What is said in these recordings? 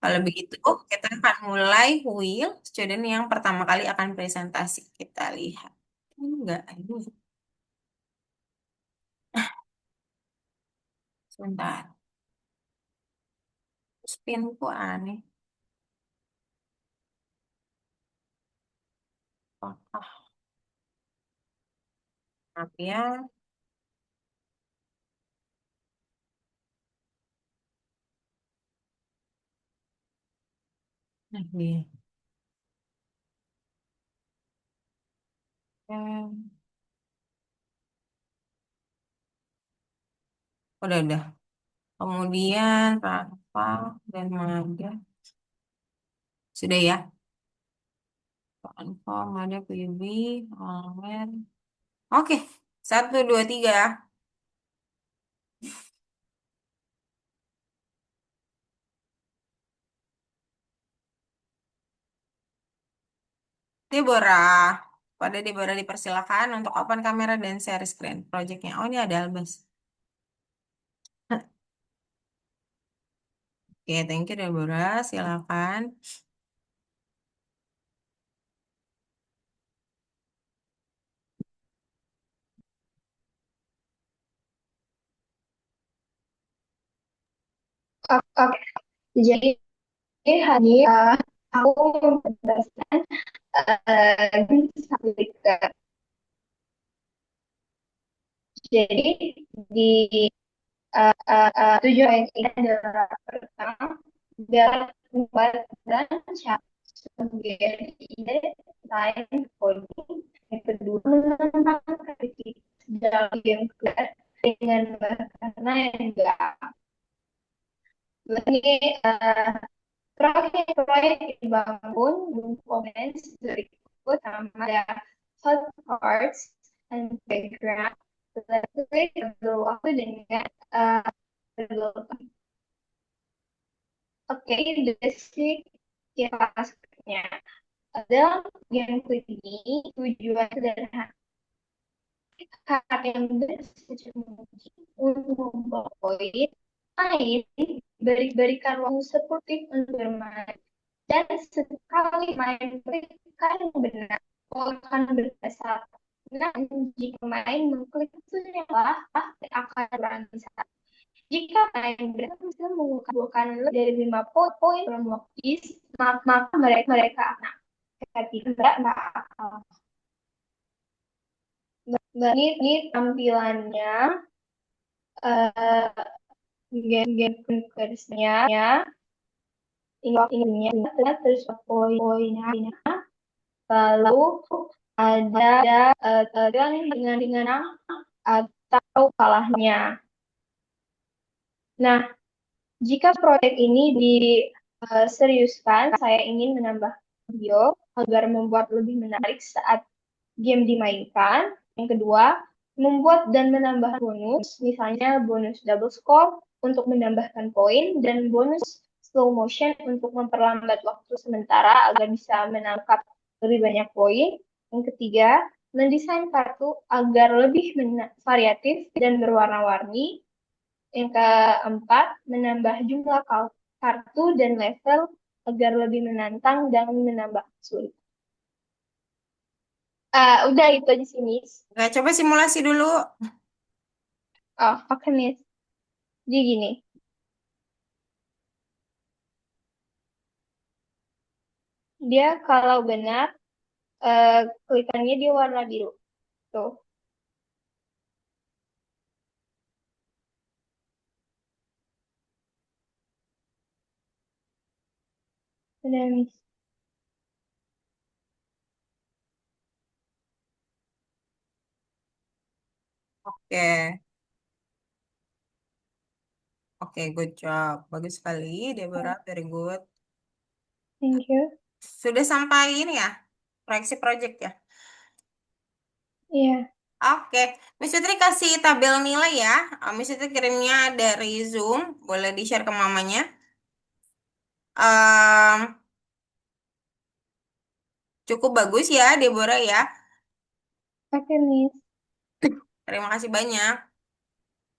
Kalau begitu, kita akan mulai Will, student yang pertama kali akan presentasi. Kita lihat. Enggak, ini sebentar. Spinku aneh. Oh, maaf ya. Nah, dia. Eh, udah. Kemudian, Rafa dan Maga. Sudah ya? Info, ada PB, Almer. Oke, satu, dua, tiga. Deborah. Pada Deborah dipersilakan untuk open kamera dan share screen projectnya. Oh, ini ada Albas. Oke, thank you Deborah. Silakan. Oke, jadi hari aku membahaskan uh, Jadi di tujuan ini adalah pertama biar membuat dan sebagai ide lain coding. Yang kedua mengenal kritik dalam game create dengan karena yang enggak. Ini proyek dibangun komponen berikut sama ada hot parts and background sesuai dengan waktu dengan development. Oke, basic kilasnya. Dalam game ini tujuan sederhana yang bersifat untuk membawa poin lain berikan waktu sportif untuk bermain dan sekali main mereka yang benar akan berdasar. Nah, jika main mengklik itu adalah akan berani. Jika main benar bisa mengumpulkan lebih dari 5 poin dalam waktu maka mereka akan tidak akal. Ini tampilannya uh, game conversinya ininya terus poin-poinnya lalu ada dengan atau kalahnya. Nah, jika proyek ini diseriuskan, saya ingin menambah video agar membuat lebih menarik saat game dimainkan. Yang kedua, membuat dan menambah bonus, misalnya bonus double score untuk menambahkan poin dan bonus slow motion untuk memperlambat waktu sementara agar bisa menangkap lebih banyak poin. Yang ketiga, mendesain kartu agar lebih variatif dan berwarna-warni. Yang keempat, menambah jumlah kartu dan level agar lebih menantang dan menambah sulit. Udah itu aja sih, Miss. Oke, coba simulasi dulu. Oh, oke, Miss. Jadi gini, dia kalau benar, klikannya dia warna biru. Tuh, udah, Miss. Oke, oke, good job. Bagus sekali, Deborah. Very good. Thank you. Sudah sampai ini ya, proyeksi project ya. Iya, Oke, Miss Fitri kasih tabel nilai ya. Miss Fitri kirimnya dari Zoom, boleh di-share ke mamanya. Em, Cukup bagus ya, Deborah ya. oke, Miss. Terima kasih banyak.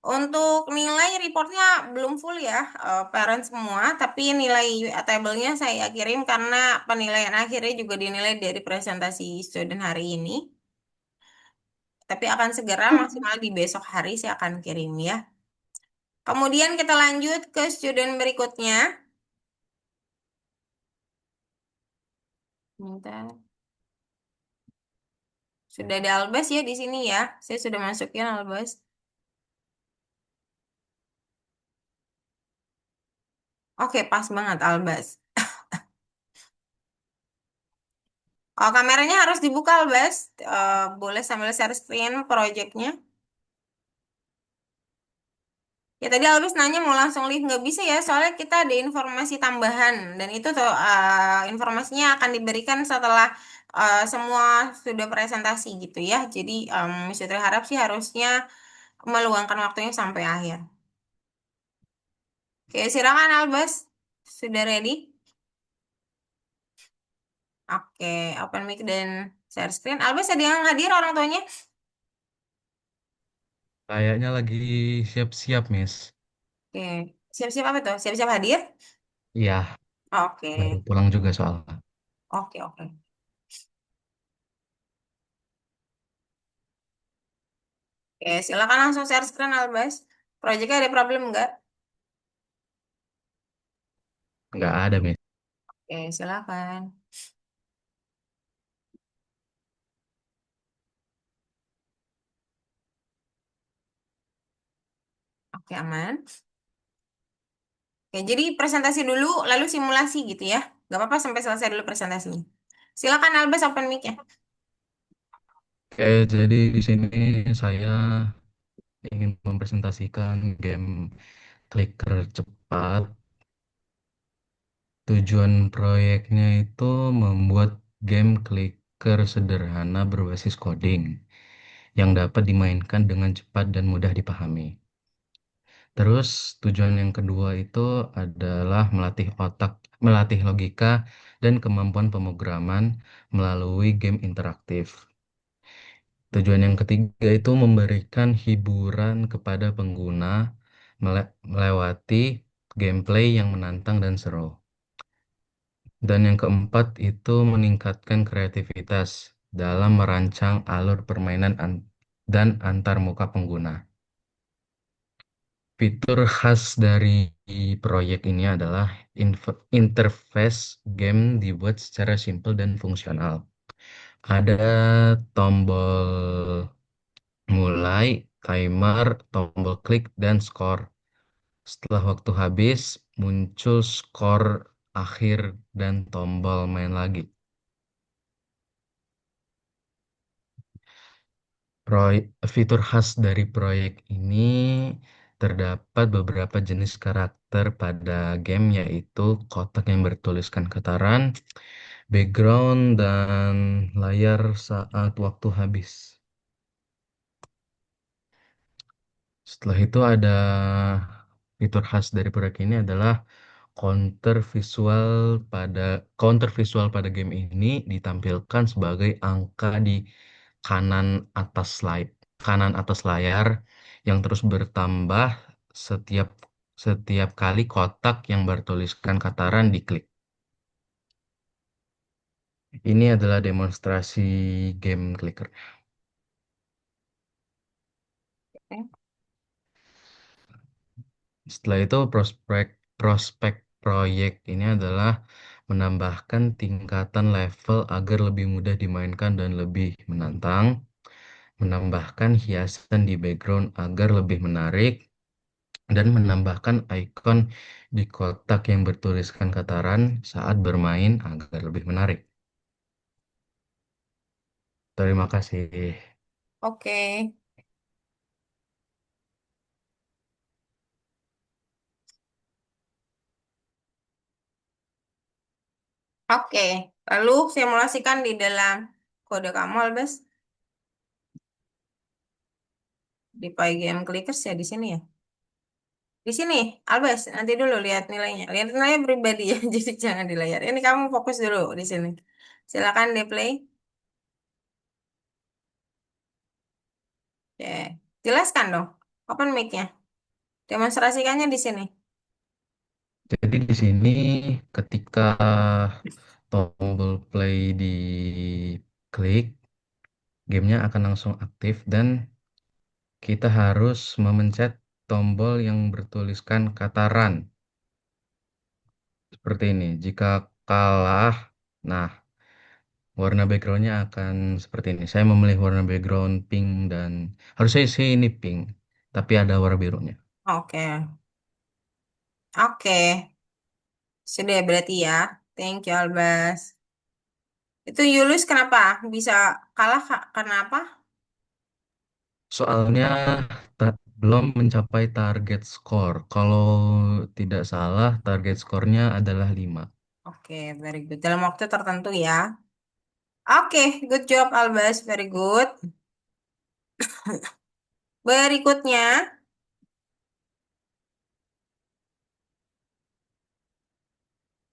Untuk nilai reportnya belum full ya, parent semua, tapi nilai tabelnya saya kirim karena penilaian akhirnya juga dinilai dari presentasi student hari ini. Tapi akan segera maksimal di besok hari saya akan kirim ya. Kemudian kita lanjut ke student berikutnya. Bentar. Sudah ada Albas ya di sini ya. Saya sudah masukin Albas. Oke, pas banget Albas. Oh, kameranya harus dibuka Albas. Boleh sambil share screen projectnya. Ya tadi Albas nanya mau langsung live nggak bisa ya, soalnya kita ada informasi tambahan dan itu tuh informasinya akan diberikan setelah semua sudah presentasi gitu ya. Jadi saya harap sih harusnya meluangkan waktunya sampai akhir. Oke, silakan Albas. Sudah ready? Oke, open mic dan share screen. Albas ada yang hadir orang tuanya? Kayaknya lagi siap-siap, Miss. Oke, siap-siap apa tuh? Siap-siap hadir? Iya, Oke, baru pulang juga soalnya. oke. Oke, silakan langsung share screen Albas. Proyeknya ada problem nggak? Nggak ada, Miss. Oke, silakan. Oke, aman. Oke, jadi presentasi dulu, lalu simulasi gitu ya. Gak apa-apa sampai selesai dulu presentasinya. Silakan Albas open mic-nya. Oke, jadi di sini saya ingin mempresentasikan game clicker cepat. Tujuan proyeknya itu membuat game clicker sederhana berbasis coding yang dapat dimainkan dengan cepat dan mudah dipahami. Terus tujuan yang kedua itu adalah melatih logika dan kemampuan pemrograman melalui game interaktif. Tujuan yang ketiga itu memberikan hiburan kepada pengguna melewati gameplay yang menantang dan seru. Dan yang keempat itu meningkatkan kreativitas dalam merancang alur permainan dan antar muka pengguna. Fitur khas dari proyek ini adalah interface game dibuat secara simpel dan fungsional. Ada tombol mulai, timer, tombol klik, dan skor. Setelah waktu habis, muncul skor akhir dan tombol main lagi. Fitur khas dari proyek ini terdapat beberapa jenis karakter pada game, yaitu kotak yang bertuliskan kataran, background, dan layar saat waktu habis. Setelah itu ada fitur khas dari proyek ini adalah counter visual counter visual pada game ini ditampilkan sebagai angka di kanan kanan atas layar yang terus bertambah setiap setiap kali kotak yang bertuliskan kataran diklik. Ini adalah demonstrasi game clicker. Oke. Setelah itu prospek proyek ini adalah menambahkan tingkatan level agar lebih mudah dimainkan dan lebih menantang, menambahkan hiasan di background agar lebih menarik, dan menambahkan ikon di kotak yang bertuliskan kataran saat bermain agar lebih menarik. Terima kasih. Oke. Oke. Lalu simulasikan di dalam kode kamu Albas. Di Pygame Clickers ya di sini ya. Di sini, Albas, nanti dulu lihat nilainya. Lihat nilainya pribadi ya, jadi jangan di layar. Ini kamu fokus dulu di sini. Silakan di play. Oke. Jelaskan dong. Open mic-nya. Demonstrasikannya di sini. Jadi di sini ketika tombol play diklik, gamenya akan langsung aktif dan kita harus memencet tombol yang bertuliskan kata run. Seperti ini. Jika kalah, nah warna backgroundnya akan seperti ini. Saya memilih warna background pink dan harusnya sih ini pink, tapi ada warna birunya. Oke. Oke. Sudah berarti ya. Thank you, Albas. Itu Yulus kenapa? Bisa kalah karena apa? Soalnya belum mencapai target skor. Kalau tidak salah, target skornya adalah 5. Oke, very good. Dalam waktu tertentu ya. Oke, good job, Albas. Very good. Berikutnya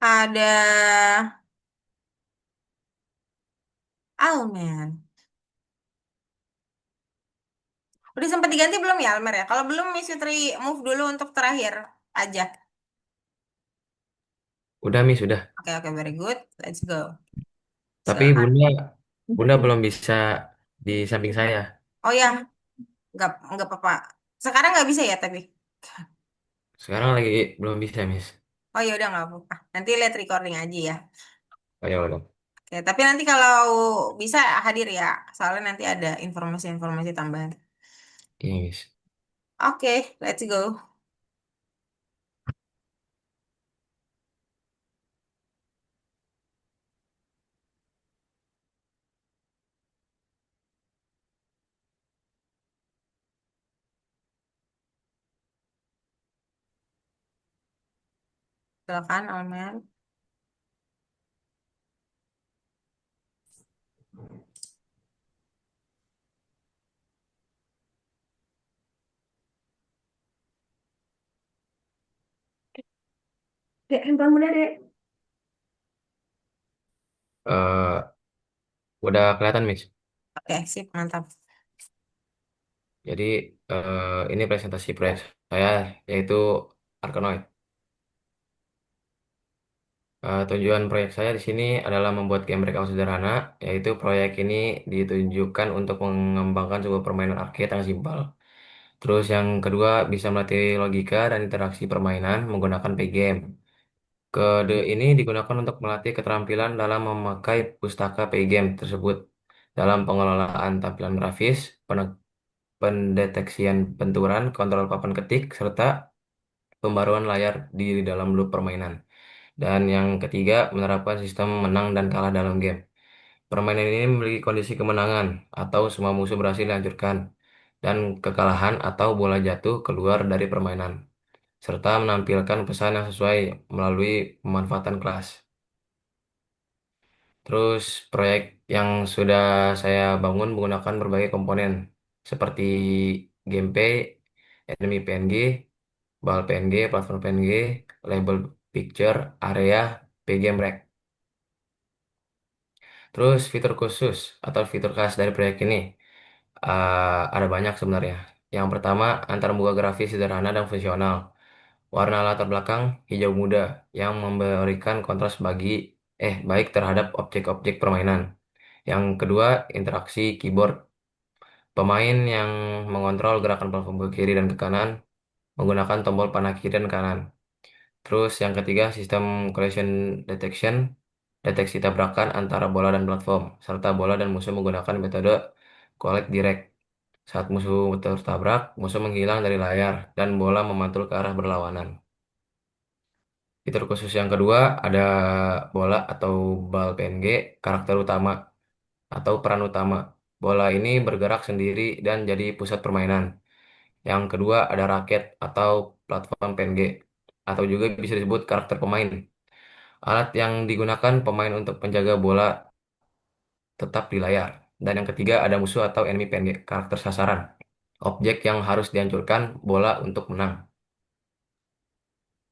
ada Almer. Udah sempat diganti belum ya Almer ya? Kalau belum, Miss Fitri move dulu untuk terakhir aja. Udah, Miss, udah. Oke, oke, very good. Let's go. Tapi Silakan. Bunda belum bisa di samping saya. Oh ya, nggak apa-apa. Sekarang nggak bisa ya tapi. Sekarang lagi belum bisa, Miss. Oh ya udah nggak apa-apa. Nanti lihat recording aja ya. Ayo, udah. Oke, tapi nanti kalau bisa hadir ya. Soalnya nanti ada informasi-informasi tambahan. Iya, Miss. Oke, let's go. Silakan Almer. Dek, handphone Bunda, Dek. Eh, udah kelihatan, Miss. Oke, sip, mantap. Jadi, ini presentasi proyek saya, yaitu Arkanoid. Tujuan proyek saya di sini adalah membuat game breakout sederhana, yaitu proyek ini ditujukan untuk mengembangkan sebuah permainan arcade yang simpel. Terus yang kedua bisa melatih logika dan interaksi permainan menggunakan P-game. Kode ini digunakan untuk melatih keterampilan dalam memakai pustaka P-game tersebut dalam pengelolaan tampilan grafis, pendeteksian benturan, kontrol papan ketik, serta pembaruan layar di dalam loop permainan. Dan yang ketiga, menerapkan sistem menang dan kalah dalam game. Permainan ini memiliki kondisi kemenangan atau semua musuh berhasil dihancurkan dan kekalahan atau bola jatuh keluar dari permainan, serta menampilkan pesan yang sesuai melalui pemanfaatan kelas. Terus proyek yang sudah saya bangun menggunakan berbagai komponen seperti gameplay, enemy PNG, bal PNG, platform PNG, label picture, area, PGame Rack. Terus fitur khusus atau fitur khas dari proyek ini ada banyak sebenarnya. Yang pertama, antarmuka grafis sederhana dan fungsional. Warna latar belakang hijau muda yang memberikan kontras baik terhadap objek-objek permainan. Yang kedua, interaksi keyboard. Pemain yang mengontrol gerakan platform ke kiri dan ke kanan menggunakan tombol panah kiri dan kanan. Terus yang ketiga, sistem collision detection, deteksi tabrakan antara bola dan platform, serta bola dan musuh menggunakan metode collect direct. Saat musuh tertabrak, musuh menghilang dari layar dan bola memantul ke arah berlawanan. Fitur khusus yang kedua ada bola atau bal PNG, karakter utama atau peran utama. Bola ini bergerak sendiri dan jadi pusat permainan. Yang kedua ada raket atau platform PNG atau juga bisa disebut karakter pemain. Alat yang digunakan pemain untuk menjaga bola tetap di layar. Dan yang ketiga ada musuh atau enemy PNG, karakter sasaran. Objek yang harus dihancurkan bola untuk menang.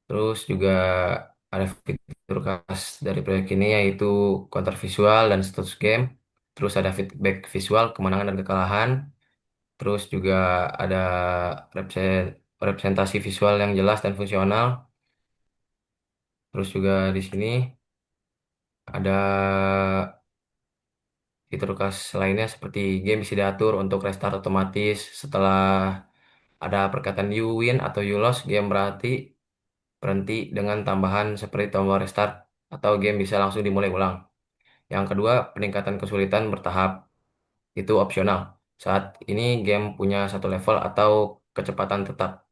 Terus juga ada fitur khas dari proyek ini yaitu counter visual dan status game. Terus ada feedback visual, kemenangan dan kekalahan. Terus juga ada representasi visual yang jelas dan fungsional. Terus juga di sini ada fitur khas lainnya seperti game bisa diatur untuk restart otomatis setelah ada perkataan you win atau you lost, game berhenti dengan tambahan seperti tombol restart atau game bisa langsung dimulai ulang. Yang kedua, peningkatan kesulitan bertahap itu opsional. Saat ini game punya satu level atau kecepatan tetap.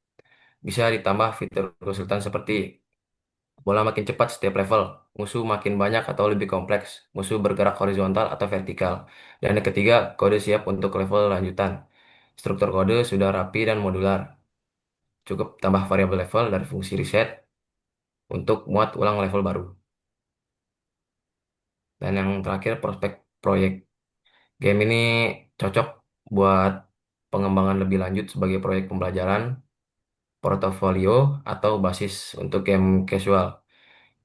Bisa ditambah fitur kesulitan seperti bola makin cepat setiap level, musuh makin banyak atau lebih kompleks, musuh bergerak horizontal atau vertikal. Dan yang ketiga, kode siap untuk level lanjutan. Struktur kode sudah rapi dan modular. Cukup tambah variabel level dari fungsi reset untuk muat ulang level baru. Dan yang terakhir, prospek proyek. Game ini cocok buat pengembangan lebih lanjut sebagai proyek pembelajaran, portofolio, atau basis untuk game casual.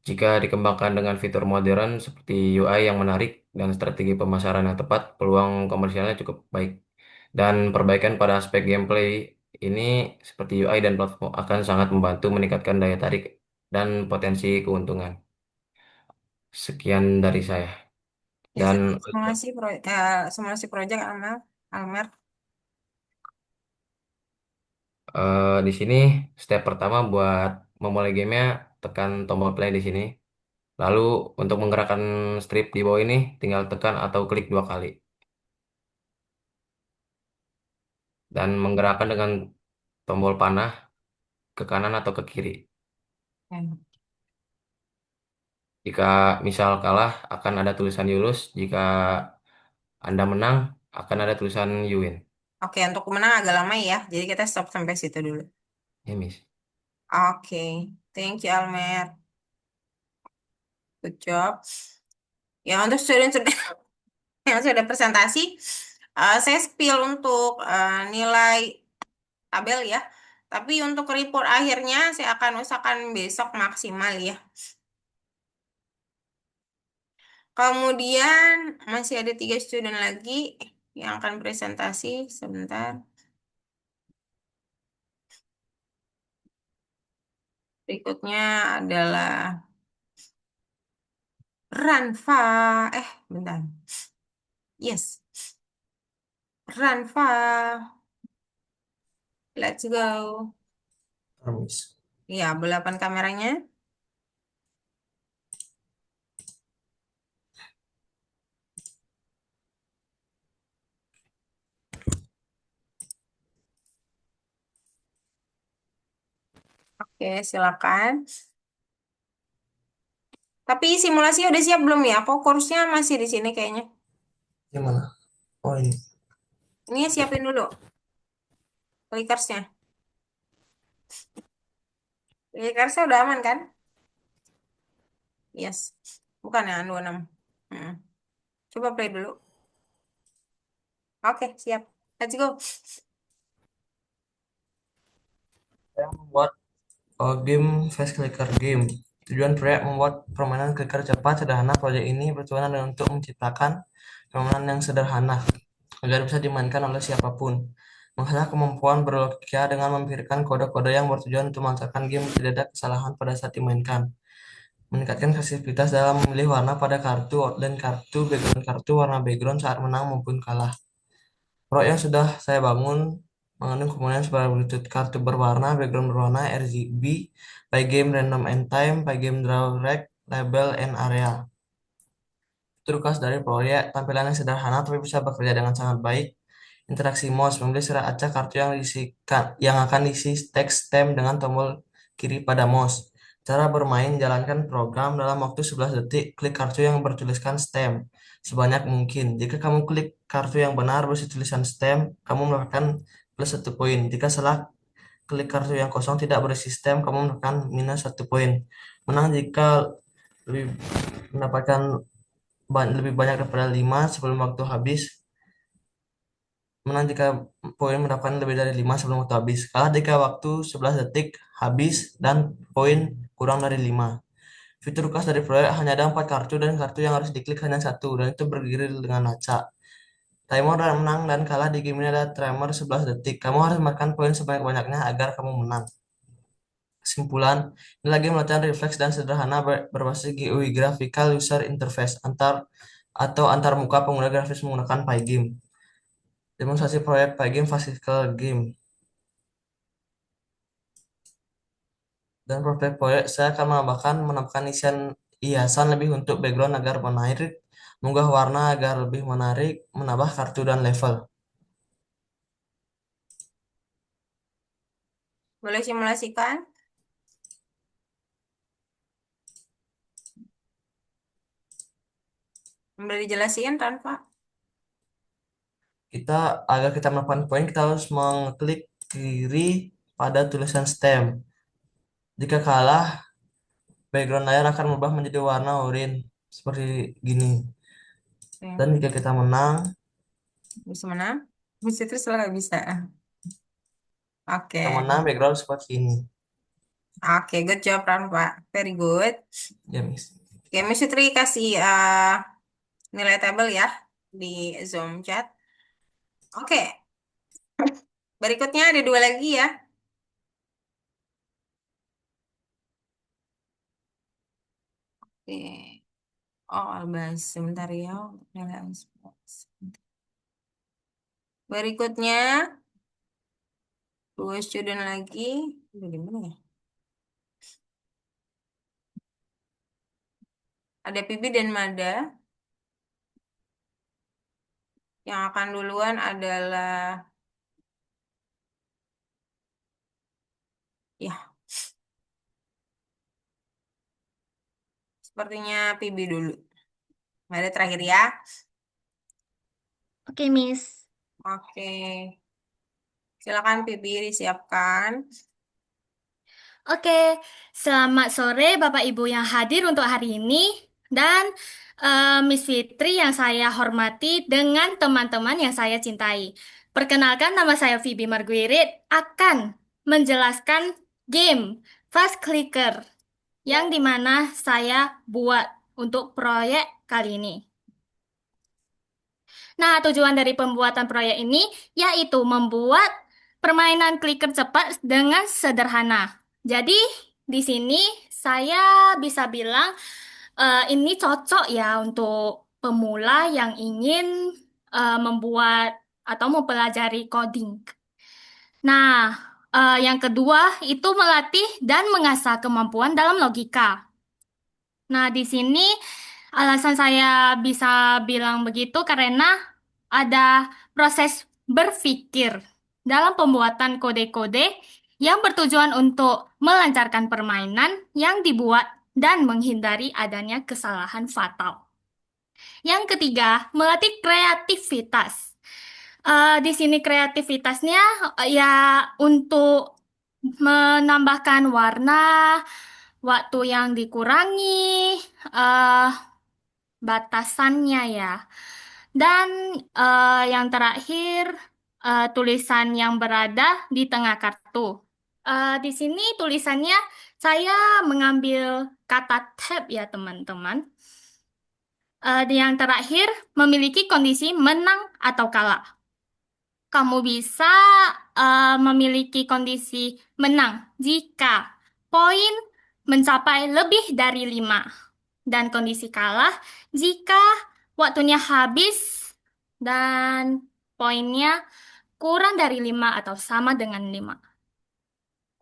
Jika dikembangkan dengan fitur modern seperti UI yang menarik dan strategi pemasaran yang tepat, peluang komersialnya cukup baik. Dan perbaikan pada aspek gameplay ini seperti UI dan platform akan sangat membantu meningkatkan daya tarik dan potensi keuntungan. Sekian dari saya. Ya, Dan simulasi proyek Almer. di sini step pertama buat memulai gamenya tekan tombol play di sini. Lalu untuk menggerakkan strip di bawah ini tinggal tekan atau klik 2 kali. Dan menggerakkan dengan tombol panah ke kanan atau ke kiri. Ya. Jika misal kalah akan ada tulisan you lose. Jika Anda menang akan ada tulisan you win. Oke, untuk menang agak lama ya. Jadi kita stop sampai situ dulu. Ya, Miss. Oke, thank you Almer. Good job. Ya, untuk student-student yang sudah presentasi, saya spill untuk nilai tabel ya. Tapi untuk report akhirnya saya akan usahakan besok maksimal ya. Kemudian masih ada 3 student lagi yang akan presentasi. Sebentar. Berikutnya adalah Ranfa. Bentar. Yes, Ranfa. Let's go. Miss. Ya, belapan kameranya. Oke, silakan. Tapi simulasi udah siap belum ya? Kok kursnya masih di sini kayaknya? Gimana? Oh ini. Ini siapin dulu clickersnya. Clickersnya udah aman kan? Yes. Bukan ya, 26. Hmm. Coba play dulu. Oke, siap. Let's go. Saya membuat game Fast Clicker Game. Tujuan proyek membuat permainan clicker cepat sederhana. Proyek ini bertujuan untuk menciptakan permainan yang sederhana agar bisa dimainkan oleh siapapun. Mengasah kemampuan berlogika dengan memikirkan kode-kode yang bertujuan untuk melancarkan game tidak ada kesalahan pada saat dimainkan. Meningkatkan kreativitas dalam memilih warna pada kartu, outline kartu, background kartu, warna background saat menang maupun kalah. Proyek yang sudah saya bangun mengandung komponen sebagai berikut: kartu berwarna, background berwarna, RGB, by game random and time, by game draw rec, label, and area. Fitur khas dari proyek, tampilannya sederhana tapi bisa bekerja dengan sangat baik. Interaksi mouse, memilih serat acak kartu yang akan diisi teks stem dengan tombol kiri pada mouse. Cara bermain, jalankan program dalam waktu 11 detik, klik kartu yang bertuliskan stem sebanyak mungkin. Jika kamu klik kartu yang benar berisi tulisan stem, kamu mendapatkan plus 1 poin. Jika salah klik kartu yang kosong tidak berisi stem, kamu mendapatkan minus 1 poin. Menang jika lebih mendapatkan lebih banyak daripada 5 sebelum waktu habis. Menang jika poin mendapatkan lebih dari 5 sebelum waktu habis. Kalah jika waktu 11 detik habis dan poin kurang dari 5. Fitur khas dari proyek hanya ada 4 kartu dan kartu yang harus diklik hanya satu dan itu bergilir dengan acak. Timer dan menang dan kalah di game ini adalah timer 11 detik. Kamu harus makan poin sebanyak-banyaknya agar kamu menang. Kesimpulan, ini lagi latihan refleks dan sederhana berbasis GUI Graphical User Interface antar muka pengguna grafis menggunakan Pygame. Demonstrasi proyek Pygame Physical Game. Dan proyek saya akan menambahkan isian hiasan lebih untuk background agar menarik, mengunggah warna agar lebih menarik, menambah kartu dan level. Boleh simulasikan? Boleh dijelasin, Tanpa? Agar kita melakukan poin, kita harus mengklik kiri pada tulisan stem. Jika kalah, background layar akan berubah menjadi warna oranye seperti gini. Oke. Dan jika kita menang, Bisa menang? Bisa terus nggak bisa. Oke. background seperti ini. Oke, good job, Tanpa. Very good. Ya, Miss. Oke, Miss Fitri kasih nilai tabel ya di Zoom chat. Oke, berikutnya ada dua lagi ya. Oke. Oh, Albas, sebentar ya. Nilai Albas. Berikutnya, dua student lagi. Udah di mana ya? Ada Pibi dan Mada. Yang akan duluan adalah, ya, sepertinya Pibi dulu. Mada terakhir ya. Oke, Miss. Oke. Silakan Pibi disiapkan. Oke, selamat sore Bapak Ibu yang hadir untuk hari ini dan Miss Fitri yang saya hormati dengan teman-teman yang saya cintai. Perkenalkan, nama saya Phoebe Marguerite akan menjelaskan game Fast Clicker yang dimana saya buat untuk proyek kali ini. Nah, tujuan dari pembuatan proyek ini yaitu membuat permainan clicker cepat dengan sederhana. Jadi, di sini saya bisa bilang ini cocok ya untuk pemula yang ingin membuat atau mempelajari coding. Nah, yang kedua itu melatih dan mengasah kemampuan dalam logika. Nah, di sini alasan saya bisa bilang begitu karena ada proses berpikir dalam pembuatan kode-kode yang bertujuan untuk melancarkan permainan yang dibuat dan menghindari adanya kesalahan fatal. Yang ketiga, melatih kreativitas. Di sini kreativitasnya ya untuk menambahkan warna, waktu yang dikurangi, eh batasannya ya. Dan yang terakhir, tulisan yang berada di tengah kartu. Di sini tulisannya saya mengambil kata tab ya teman-teman. Yang terakhir, memiliki kondisi menang atau kalah. Kamu bisa memiliki kondisi menang jika poin mencapai lebih dari 5. Dan kondisi kalah jika waktunya habis dan poinnya kurang dari 5 atau sama dengan 5.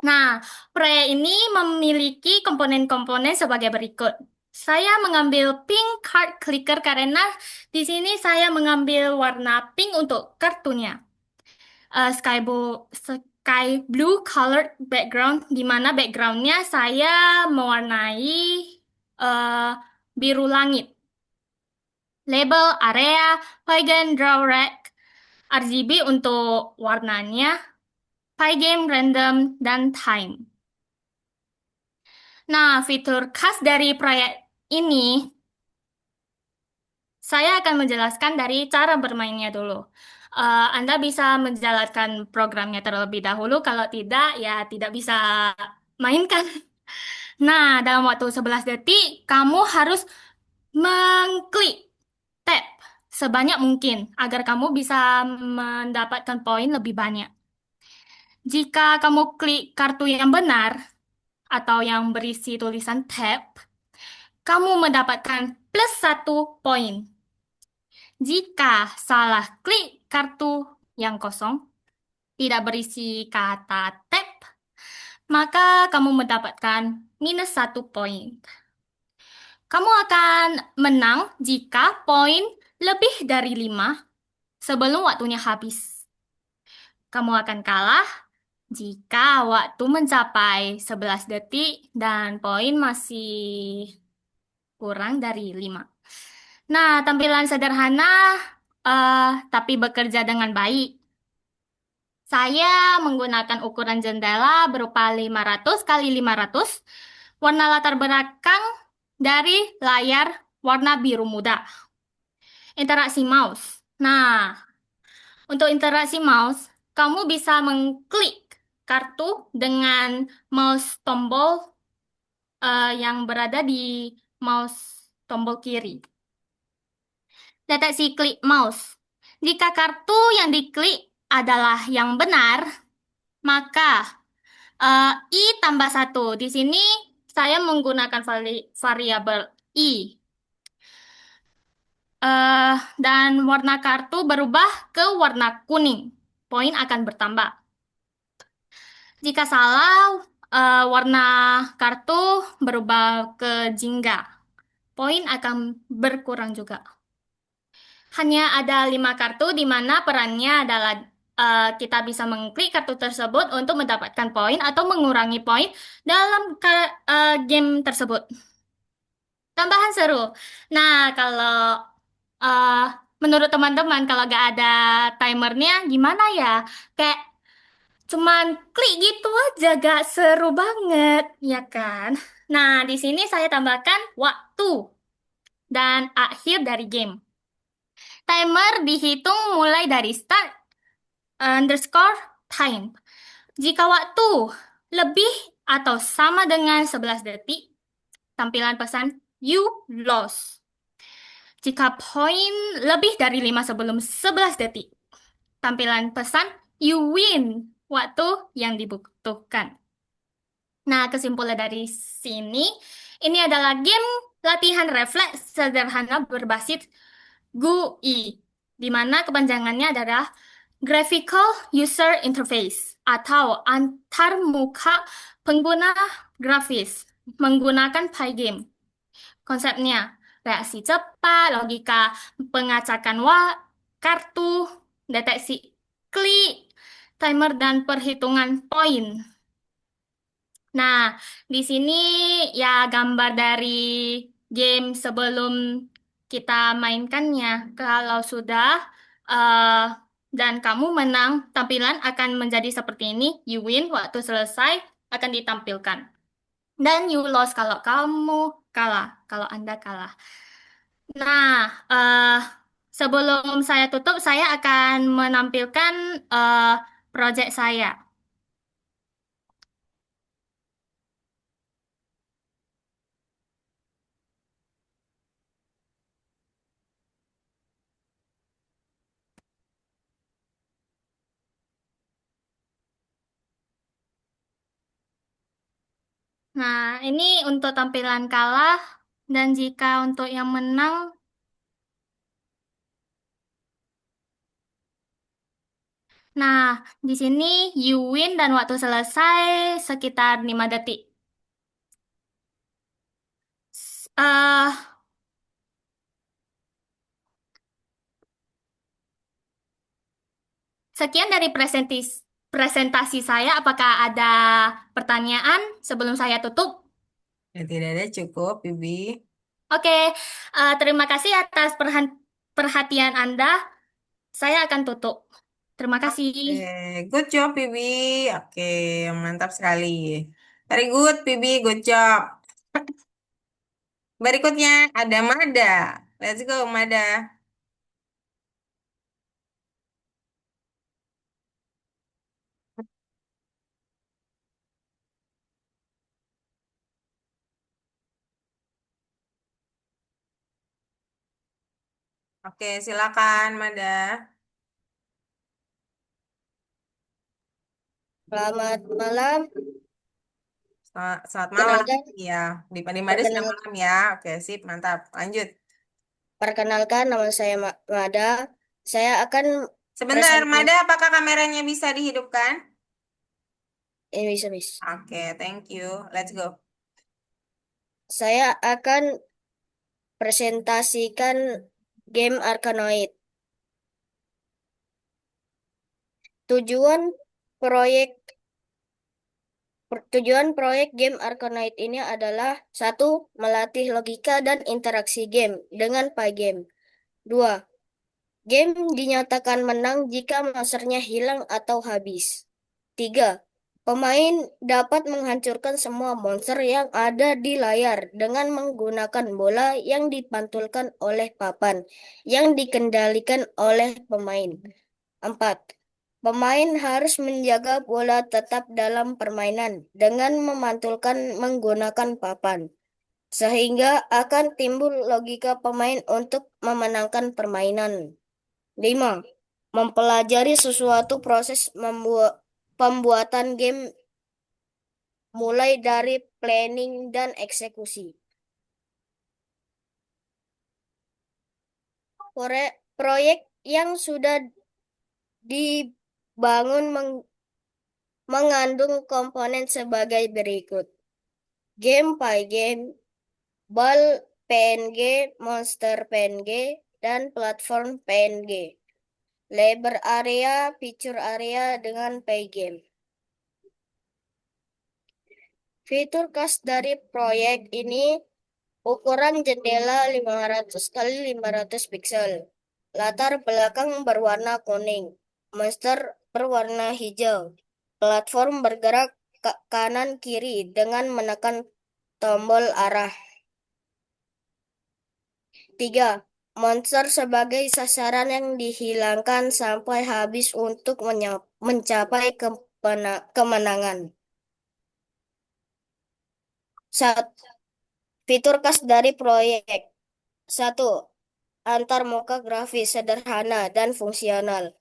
Nah, proyek ini memiliki komponen-komponen sebagai berikut. Saya mengambil pink card clicker karena di sini saya mengambil warna pink untuk kartunya. Sky blue colored background, di mana backgroundnya saya mewarnai biru langit. Label area, Pygame draw rack, RGB untuk warnanya, Pygame random, dan time. Nah, fitur khas dari proyek ini, saya akan menjelaskan dari cara bermainnya dulu. Anda bisa menjalankan programnya terlebih dahulu, kalau tidak, ya tidak bisa mainkan. Nah, dalam waktu 11 detik, kamu harus mengklik tab sebanyak mungkin agar kamu bisa mendapatkan poin lebih banyak. Jika kamu klik kartu yang benar atau yang berisi tulisan tab, kamu mendapatkan plus 1 poin. Jika salah klik kartu yang kosong, tidak berisi kata tab, maka kamu mendapatkan minus 1 poin. Kamu akan menang jika poin lebih dari 5 sebelum waktunya habis. Kamu akan kalah jika waktu mencapai 11 detik dan poin masih kurang dari 5. Nah, tampilan sederhana tapi bekerja dengan baik. Saya menggunakan ukuran jendela berupa 500 kali 500, warna latar belakang dari layar warna biru muda. Interaksi mouse. Nah, untuk interaksi mouse, kamu bisa mengklik kartu dengan mouse tombol yang berada di mouse tombol kiri. Deteksi klik mouse. Jika kartu yang diklik adalah yang benar, maka I tambah 1. Di sini saya menggunakan variabel I. Dan warna kartu berubah ke warna kuning. Poin akan bertambah. Jika salah, warna kartu berubah ke jingga. Poin akan berkurang juga. Hanya ada 5 kartu di mana perannya adalah kita bisa mengklik kartu tersebut untuk mendapatkan poin atau mengurangi poin dalam game tersebut. Tambahan seru. Nah, kalau uh, menurut teman-teman, kalau gak ada timernya, gimana ya? Kayak cuman klik gitu aja, gak seru banget, ya kan? Nah, di sini saya tambahkan waktu dan akhir dari game. Timer dihitung mulai dari start underscore time. Jika waktu lebih atau sama dengan 11 detik, tampilan pesan you lost. Jika poin lebih dari 5 sebelum 11 detik, tampilan pesan you win, waktu yang dibutuhkan. Nah, kesimpulan dari sini, ini adalah game latihan refleks sederhana berbasis GUI, di mana kepanjangannya adalah Graphical User Interface atau antarmuka pengguna grafis menggunakan Pygame. Konsepnya, reaksi cepat, logika pengacakan kartu, deteksi klik, timer, dan perhitungan poin. Nah, di sini ya gambar dari game sebelum kita mainkannya. Kalau sudah eh, dan kamu menang, tampilan akan menjadi seperti ini. You win, waktu selesai akan ditampilkan. Dan you lost kalau kamu kalah, kalau Anda kalah. Nah, sebelum saya tutup, saya akan menampilkan project saya. Nah, ini untuk tampilan kalah, dan jika untuk yang menang, nah, di sini you win dan waktu selesai sekitar 5 detik. S- eh, Sekian dari presentasi saya. Apakah ada pertanyaan sebelum saya tutup? Ya, tidak ada cukup, Bibi. Oke, terima kasih atas perhatian Anda. Saya akan tutup. Terima kasih. Good job, Bibi. Oke, mantap sekali. Very good, Bibi. Good job. Berikutnya ada Mada. Let's go, Mada. Oke, silakan, Mada. Selamat malam. Selamat malam. Perkenalkan, Iya, di Mada sudah perkenal, malam ya. Oke, sip, mantap. Lanjut. perkenalkan nama saya Mada. Saya akan Sebentar, presentasi. Mada, apakah kameranya bisa dihidupkan? Ini bisa. Oke, thank you. Let's go. Saya akan presentasikan game Arkanoid. Tujuan proyek Tujuan proyek game Arkanoid ini adalah satu, melatih logika dan interaksi game dengan Pygame. Dua, game dinyatakan menang jika monsternya hilang atau habis. Tiga, pemain dapat menghancurkan semua monster yang ada di layar dengan menggunakan bola yang dipantulkan oleh papan yang dikendalikan oleh pemain. Empat, pemain harus menjaga bola tetap dalam permainan dengan memantulkan menggunakan papan, sehingga akan timbul logika pemain untuk memenangkan permainan. 5. Mempelajari sesuatu proses pembuatan game mulai dari planning dan eksekusi. Proyek yang sudah dibangun mengandung komponen sebagai berikut. Game Pygame, Ball PNG, Monster PNG, dan platform PNG. Labor area, feature area dengan Pygame. Fitur khas dari proyek ini ukuran jendela 500 kali 500 pixel. Latar belakang berwarna kuning. Monster berwarna hijau. Platform bergerak ke kanan kiri dengan menekan tombol arah. 3. Monster sebagai sasaran yang dihilangkan sampai habis untuk mencapai kemenangan. 1. Fitur khas dari proyek. 1. Antarmuka grafis sederhana dan fungsional.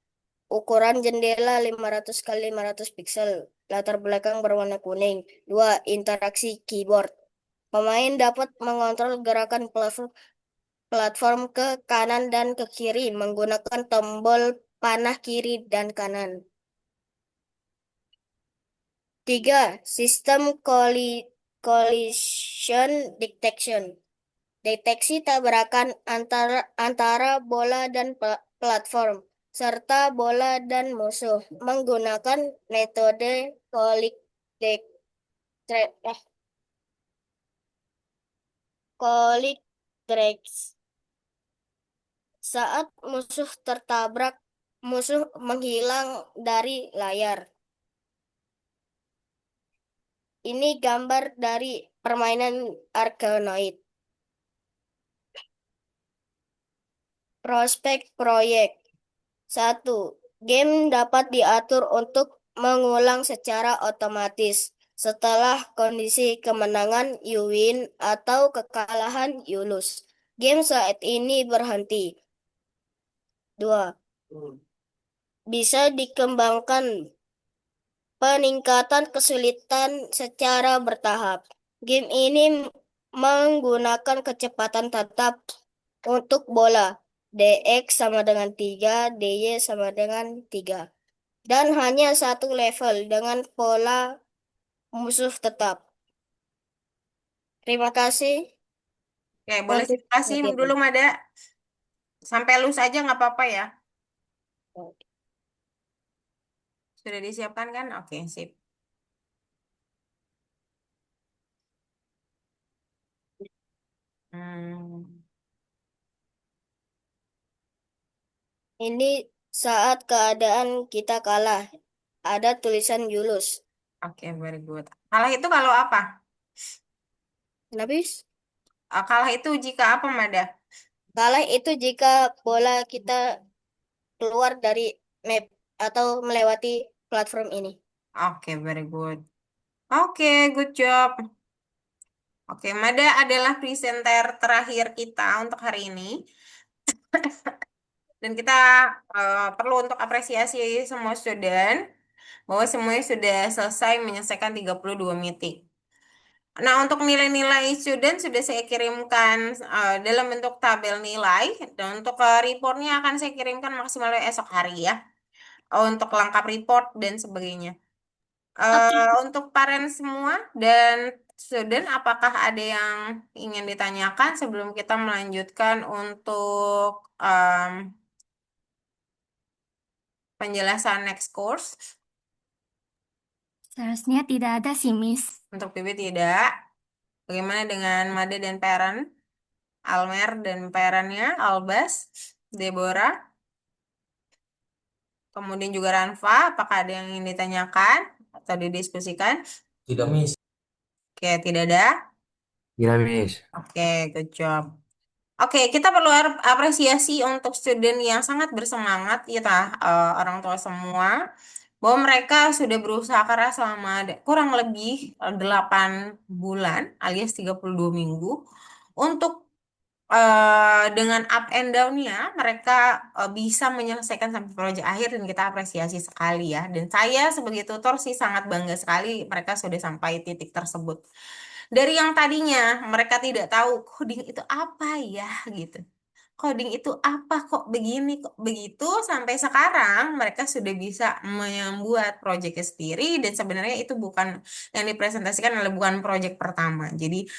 Ukuran jendela 500 kali 500 pixel. Latar belakang berwarna kuning. 2. Interaksi keyboard. Pemain dapat mengontrol gerakan platform ke kanan dan ke kiri menggunakan tombol panah kiri dan kanan. 3. Sistem collision detection. Deteksi tabrakan antara bola dan platform, serta bola dan musuh menggunakan metode collision detection. Saat musuh tertabrak, musuh menghilang dari layar. Ini gambar dari permainan Arkanoid. Prospek proyek. 1. Game dapat diatur untuk mengulang secara otomatis setelah kondisi kemenangan you win atau kekalahan you lose. Game saat ini berhenti. 2. Bisa dikembangkan peningkatan kesulitan secara bertahap. Game ini menggunakan kecepatan tetap untuk bola. DX sama dengan 3, DY sama dengan 3. Dan hanya satu level dengan pola musuh tetap. Terima kasih Oke, boleh untuk simulasi dulu, perhatiannya. Mada. Sampai lulus aja nggak apa-apa ya. Sudah disiapkan kan? Oke, sip. Hmm, Ini saat keadaan kita kalah. Ada tulisan Yulus. oke, very good. Kalah itu kalau apa? Habis Kalah itu jika apa, Mada? kalah itu jika bola kita keluar dari map atau melewati platform ini. Oke, very good. Oke, good job. Oke, Mada adalah presenter terakhir kita untuk hari ini. Dan kita perlu untuk apresiasi semua student bahwa semuanya sudah selesai menyelesaikan 32 meeting. Nah, untuk nilai-nilai student sudah saya kirimkan dalam bentuk tabel nilai, dan untuk reportnya akan saya kirimkan maksimal esok hari ya, untuk lengkap report dan sebagainya. Oke. Untuk parent semua dan student, apakah ada yang ingin ditanyakan sebelum kita melanjutkan untuk penjelasan next course? Seharusnya tidak ada sih, Miss. Untuk PB tidak. Bagaimana dengan Made dan parent? Almer dan parentnya, Albas, Deborah, kemudian juga Ranfa, apakah ada yang ingin ditanyakan atau didiskusikan? Tidak, Miss. Oke, tidak ada. Gila, Miss. Oke, good job. Oke, kita perlu apresiasi untuk student yang sangat bersemangat ya orang tua semua, bahwa mereka sudah berusaha keras selama kurang lebih 8 bulan alias 32 minggu untuk dengan up and down-nya mereka bisa menyelesaikan sampai proyek akhir, dan kita apresiasi sekali ya. Dan saya sebagai tutor sih sangat bangga sekali mereka sudah sampai titik tersebut. Dari yang tadinya mereka tidak tahu coding itu apa ya gitu. Coding itu apa, kok begini, kok begitu, sampai sekarang mereka sudah bisa membuat proyeknya sendiri, dan sebenarnya itu bukan yang dipresentasikan adalah bukan proyek pertama. Jadi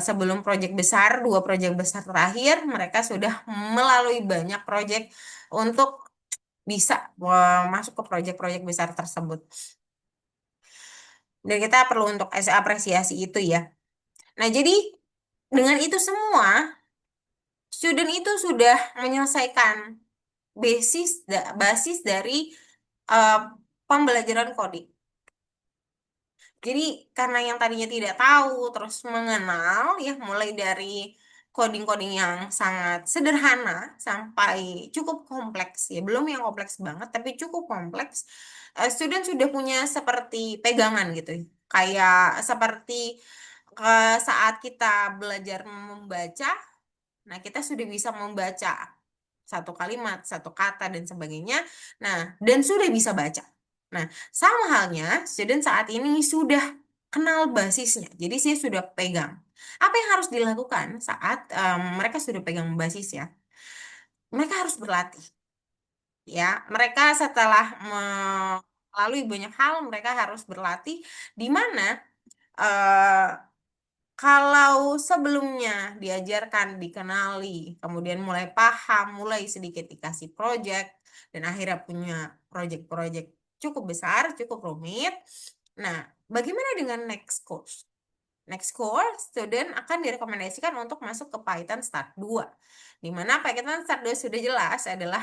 sebelum proyek besar, 2 proyek besar terakhir, mereka sudah melalui banyak proyek untuk bisa masuk ke proyek-proyek besar tersebut. Dan kita perlu untuk apresiasi itu ya. Nah, jadi dengan itu semua, student itu sudah menyelesaikan basis dari pembelajaran coding. Jadi karena yang tadinya tidak tahu terus mengenal ya, mulai dari coding-coding yang sangat sederhana sampai cukup kompleks ya, belum yang kompleks banget tapi cukup kompleks. Student sudah punya seperti pegangan gitu ya. Kayak seperti saat kita belajar membaca, nah kita sudah bisa membaca satu kalimat, satu kata, dan sebagainya. Nah, dan sudah bisa baca. Nah, sama halnya, student saat ini sudah kenal basisnya. Jadi, saya sudah pegang. Apa yang harus dilakukan saat mereka sudah pegang basis ya? Mereka harus berlatih. Ya, mereka setelah melalui banyak hal, mereka harus berlatih, di mana kalau sebelumnya diajarkan, dikenali, kemudian mulai paham, mulai sedikit dikasih project, dan akhirnya punya project-project cukup besar, cukup rumit. Nah, bagaimana dengan next course? Next course, student akan direkomendasikan untuk masuk ke Python Start 2. Di mana Python Start 2 sudah jelas adalah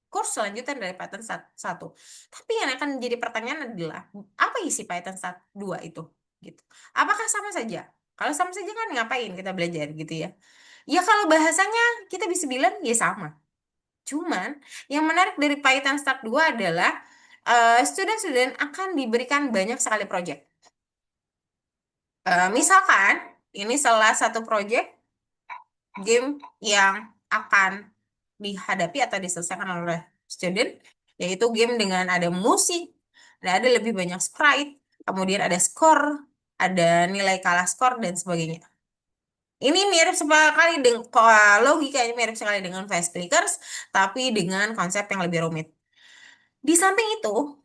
course selanjutnya dari Python 1. Tapi yang akan menjadi pertanyaan adalah, apa isi Python 2 itu? Gitu. Apakah sama saja? Kalau sama saja kan ngapain kita belajar gitu ya? Ya kalau bahasanya kita bisa bilang ya sama. Cuman yang menarik dari Python Start 2 adalah student-student akan diberikan banyak sekali project. Misalkan ini salah satu project game yang akan dihadapi atau diselesaikan oleh student, yaitu game dengan ada musik, ada lebih banyak sprite, kemudian ada skor, ada nilai kalah skor, dan sebagainya. Ini mirip sekali dengan logikanya mirip sekali dengan Fast Clickers, tapi dengan konsep yang lebih rumit. Di samping itu,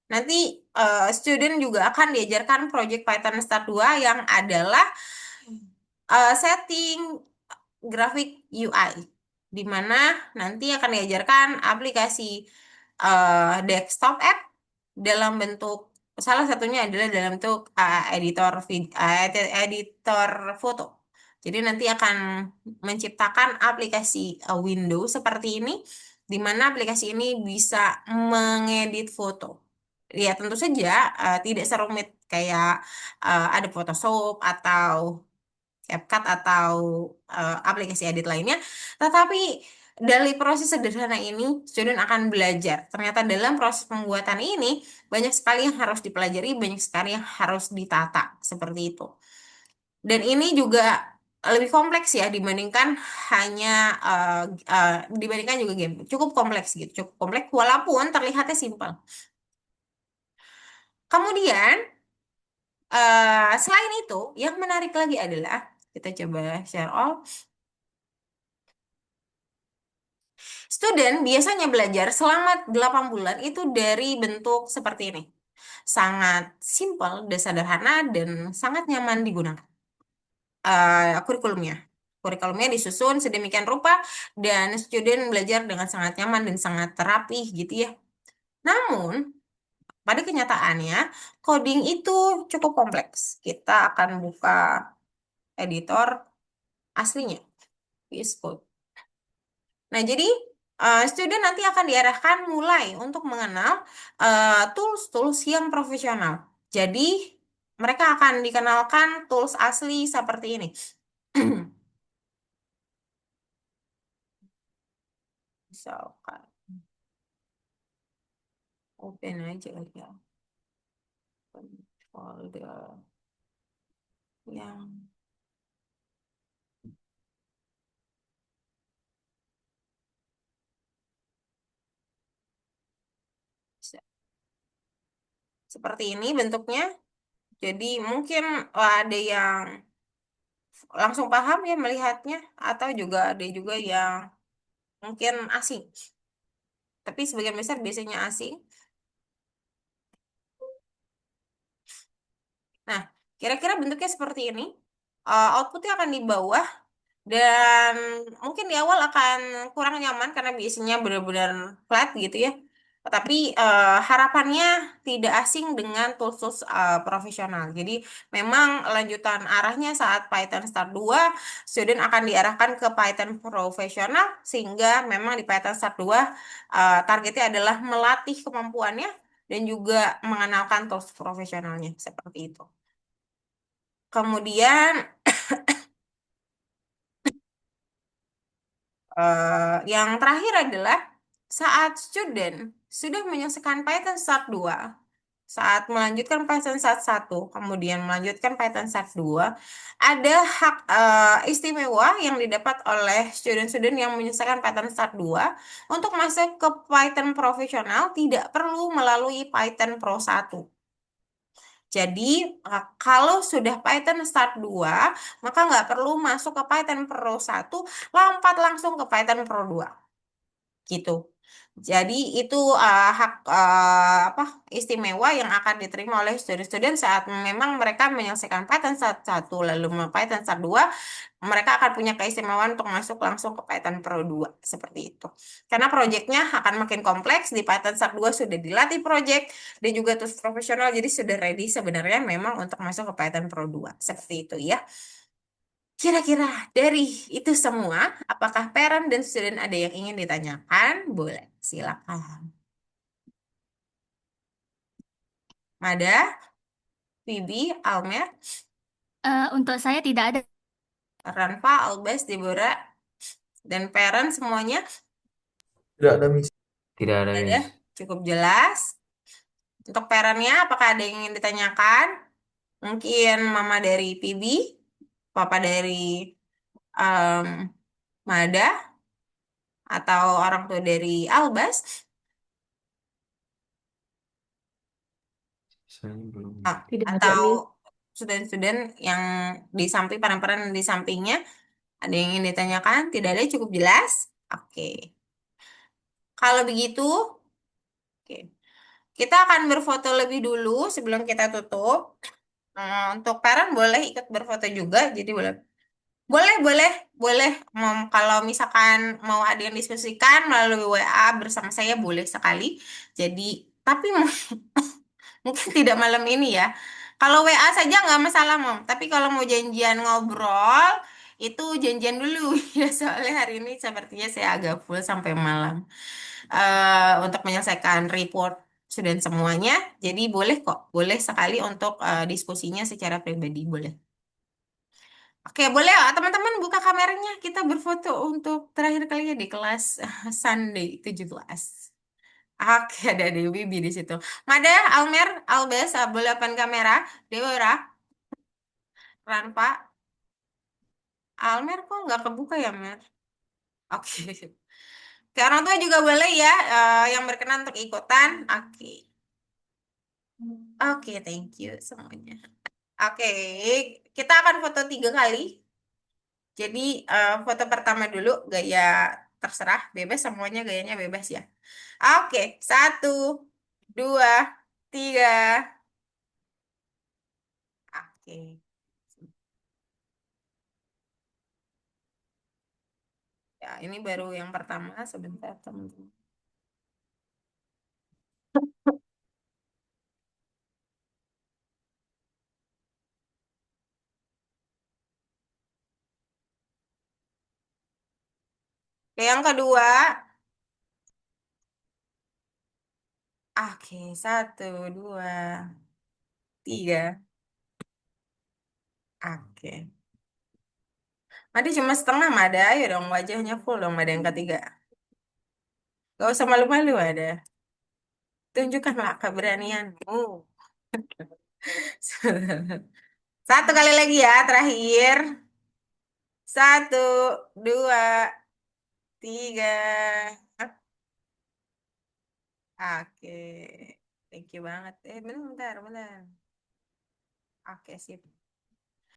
nanti student juga akan diajarkan project Python Start 2 yang adalah setting grafik UI, di mana nanti akan diajarkan aplikasi desktop app dalam bentuk, salah satunya adalah dalam bentuk editor foto. Jadi nanti akan menciptakan aplikasi Windows seperti ini, di mana aplikasi ini bisa mengedit foto. Ya tentu saja tidak serumit kayak ada Photoshop atau CapCut atau aplikasi edit lainnya, tetapi dari proses sederhana ini student akan belajar. Ternyata dalam proses pembuatan ini banyak sekali yang harus dipelajari, banyak sekali yang harus ditata seperti itu. Dan ini juga lebih kompleks ya dibandingkan hanya dibandingkan juga game. Cukup kompleks gitu, cukup kompleks walaupun terlihatnya simpel. Kemudian selain itu, yang menarik lagi adalah kita coba share all. Student biasanya belajar selama 8 bulan itu dari bentuk seperti ini. Sangat simpel dan sederhana dan sangat nyaman digunakan. Kurikulumnya. Kurikulumnya disusun sedemikian rupa dan student belajar dengan sangat nyaman dan sangat terapih gitu ya. Namun, pada kenyataannya, coding itu cukup kompleks. Kita akan buka editor aslinya, VS Code. Nah, jadi student nanti akan diarahkan mulai untuk mengenal tools-tools yang profesional. Jadi, mereka akan dikenalkan tools asli seperti ini. Misalkan, open aja ya. Open folder yang seperti ini bentuknya. Jadi mungkin ada yang langsung paham ya melihatnya, atau juga ada juga yang mungkin asing. Tapi sebagian besar biasanya asing. Nah, kira-kira bentuknya seperti ini. Outputnya akan di bawah dan mungkin di awal akan kurang nyaman karena biasanya benar-benar flat gitu ya. Tapi harapannya tidak asing dengan tools-tools profesional. Jadi memang lanjutan arahnya saat Python Start 2, student akan diarahkan ke Python profesional sehingga memang di Python Start 2 targetnya adalah melatih kemampuannya dan juga mengenalkan tools profesionalnya seperti itu. Kemudian yang terakhir adalah saat student sudah menyelesaikan Python Start 2, saat melanjutkan Python Start 1, kemudian melanjutkan Python Start 2, ada hak istimewa yang didapat oleh student-student yang menyelesaikan Python Start 2 untuk masuk ke Python profesional tidak perlu melalui Python Pro 1. Jadi, kalau sudah Python Start 2, maka nggak perlu masuk ke Python Pro 1, lompat langsung ke Python Pro 2. Gitu. Jadi, itu hak apa istimewa yang akan diterima oleh student-student saat memang mereka menyelesaikan Python Start 1, lalu Python Start 2, mereka akan punya keistimewaan untuk masuk langsung ke Python Pro 2, seperti itu. Karena proyeknya akan makin kompleks, di Python Start 2 sudah dilatih project, dan juga tools profesional, jadi sudah ready sebenarnya memang untuk masuk ke Python Pro 2, seperti itu ya. Kira-kira dari itu semua, apakah parent dan student ada yang ingin ditanyakan? Boleh, silakan. Mada, Vivi, Almer, Untuk saya tidak ada. Ranfa, Albas, Deborah, dan parent semuanya Tidak ada misi. Tidak ada, ada, Miss. cukup jelas. Untuk parentnya, apakah ada yang ingin ditanyakan? Mungkin mama dari Pibi, papa dari em, Mada, atau orang tua dari Albas. Saya belum. Tidak ada, Atau Miss. student-student yang di samping, peran-peran di sampingnya, ada yang ingin ditanyakan? Tidak ada, cukup jelas? Oke. Kalau begitu, oke. Kita akan berfoto lebih dulu sebelum kita tutup. Untuk parent boleh ikut berfoto juga, jadi boleh. Boleh, boleh, boleh. Kalau misalkan mau ada yang diskusikan melalui WA bersama saya, boleh sekali. Jadi, tapi mungkin tidak malam ini ya. Kalau WA saja nggak masalah, Mom. Tapi kalau mau janjian ngobrol, itu janjian dulu ya. Soalnya hari ini sepertinya saya agak full sampai malam. Untuk menyelesaikan report student semuanya. Jadi boleh kok, boleh sekali untuk diskusinya secara pribadi, boleh. Oke, boleh ya teman-teman buka kameranya. Kita berfoto untuk terakhir kalinya di kelas Sunday 17. Oke, ada Dewi di situ. Mada, Almer, Albes, boleh open kamera. Deora, Ranpa. Almer kok nggak kebuka ya, Mer? Oke. Ke orang tua juga boleh ya, yang berkenan untuk ikutan. Oke. Oke, thank you semuanya. Oke, kita akan foto 3 kali. Jadi foto pertama dulu gaya terserah, bebas semuanya gayanya bebas ya. Oke, 1, 2, 3. Oke. Ya, ini baru yang pertama sebentar teman-teman. Oke, yang kedua. Oke, 1, 2, 3. Oke. Tadi cuma setengah, Mada. Ayo dong, wajahnya full dong, Mada yang ketiga. Gak usah malu-malu, ada. Tunjukkanlah keberanianmu. Satu kali lagi ya, terakhir. 1, 2, 3. Oke. Thank you banget. Bentar, bentar, bentar. Oke, sip.